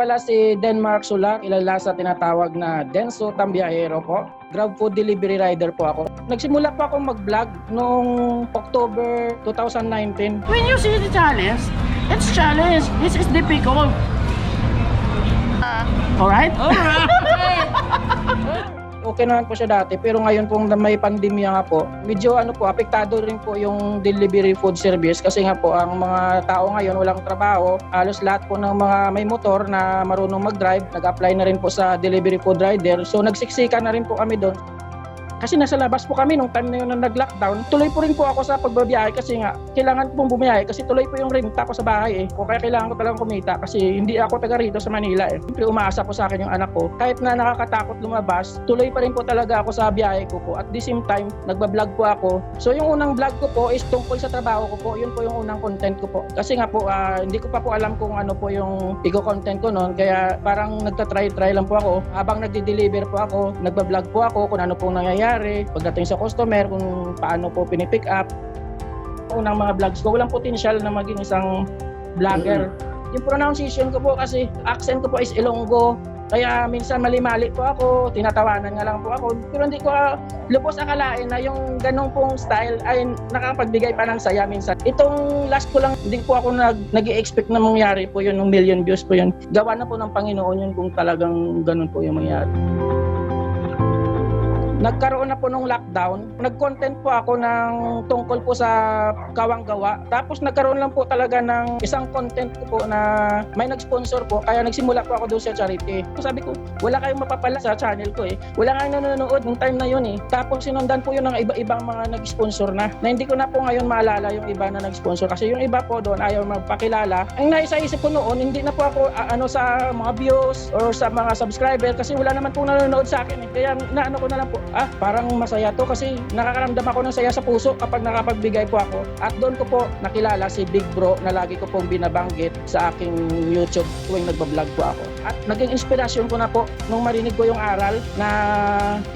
pala si Denmark Sula, kilala sa tinatawag na Denso Tambiyahero po. Grab food delivery rider po ako. Nagsimula po ako mag-vlog noong October 2019. When you see the challenge, it's challenge. This is difficult. Alright? Okay naman po siya dati, pero ngayon pong may pandemya nga po, medyo apektado rin po yung delivery food service kasi nga po ang mga tao ngayon walang trabaho. Halos lahat po ng mga may motor na marunong mag-drive, nag-apply na rin po sa delivery food rider. So nagsiksikan na rin po kami doon. Kasi nasa labas po kami nung time na yun na nag-lockdown. Tuloy po rin po ako sa pagbabiyahe kasi nga kailangan pong bumiyahe kasi tuloy po yung renta ko sa bahay eh. O kaya kailangan ko talagang kumita kasi hindi ako taga rito sa Manila eh. Siyempre umaasa po sa akin yung anak ko. Kahit na nakakatakot lumabas, tuloy pa rin po talaga ako sa biyahe ko po. At the same time, nagbablog po ako. So yung unang vlog ko po is tungkol sa trabaho ko po. Yun po yung unang content ko po. Kasi nga po, hindi ko pa po alam kung ano po yung content ko noon. Kaya parang nagtatry lang po ako. Habang nagde-deliver po ako, nagbablog po ako kung ano pong nangyayari. Pagdating sa customer, kung paano po pinipick up. Unang mga vlogs ko, walang potential na maging isang vlogger. Yung pronunciation ko po kasi accent ko po is Ilonggo. Kaya minsan mali-mali po ako, tinatawanan nga lang po ako. Pero hindi ko lubos akalain na yung ganong pong style ay nakakapagbigay pa ng saya minsan. Itong last ko lang, hindi po ako nag-i-expect na mangyari po yun, ng million views po yun. Gawa na po ng Panginoon yun kung talagang ganon po yung mangyari. Nagkaroon na po nung lockdown, nag-content po ako ng tungkol po sa kawang gawa. Tapos nagkaroon lang po talaga ng isang content ko po na may nag-sponsor po, kaya nagsimula po ako doon sa charity. So sabi ko, wala kayong mapapala sa channel ko eh. Wala kayong nanonood ng time na yun eh. Tapos sinundan po yun ng iba-ibang mga nag-sponsor na hindi ko na po ngayon maalala yung iba na nag-sponsor. Kasi yung iba po doon ayaw magpakilala. Ang naisa-isip ko noon, hindi na po ako sa mga views or sa mga subscriber kasi wala naman po nanonood sa akin eh. Kaya naano ko na lang po, parang masaya to kasi nakakaramdam ako ng saya sa puso kapag nakapagbigay po ako. At doon ko po nakilala si Big Bro na lagi ko pong binabanggit sa aking YouTube tuwing nagbablog po ako. At naging inspirasyon ko na po nung marinig ko yung aral na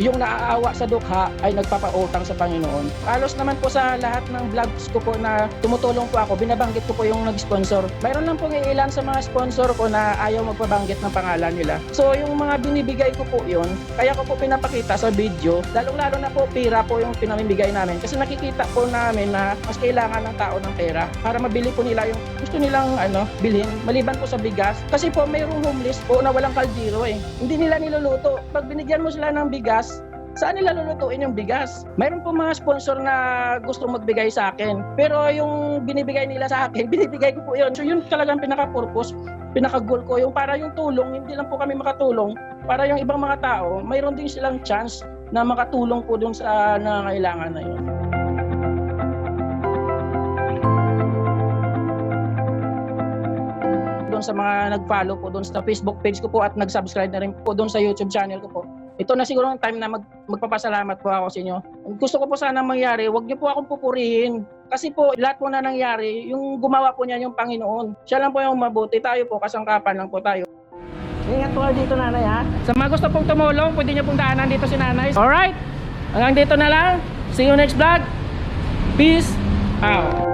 yung naaawa sa dukha ay nagpapautang sa Panginoon. Halos naman po sa lahat ng vlogs ko po na tumutulong po ako, binabanggit ko po yung nag-sponsor. Mayroon lang pong ilan sa mga sponsor ko na ayaw magpabanggit ng pangalan nila. So yung mga binibigay ko po yun, kaya ko po pinapakita sa video. Lalong-lalo na po pera po yung pinamimigay namin kasi nakikita po namin na mas kailangan ng tao ng pera para mabili po nila yung gusto nilang bilhin maliban po sa bigas kasi po mayroong homeless po na walang kaldero eh. Hindi nila niluluto. Pag binigyan mo sila ng bigas, saan nila lulutuin yung bigas? Mayroon po mga sponsor na gusto magbigay sa akin. Pero yung binibigay nila sa akin, binibigay ko po yun. So yun talagang pinaka-purpose, pinaka-goal ko. Yung para yung tulong, hindi lang po kami makatulong. Para yung ibang mga tao, mayroon din silang chance na makatulong po dun sa nangangailangan na yun. Doon sa mga nag-follow po doon sa Facebook page ko po at nag-subscribe na rin po doon sa YouTube channel ko po. Ito na siguro ang time na magpapasalamat po ako sa inyo. Gusto ko po sana mangyari, huwag niyo po akong pupurihin. Kasi po lahat po na nangyari, yung gumawa po niya yung Panginoon. Siya lang po yung mabuti, tayo po kasangkapan lang po tayo. Ingat po dito nanay ha. Sa mga gusto pong tumulong, pwede niyo pong daanan dito si nanay. Alright, hanggang dito na lang. See you next vlog. Peace out.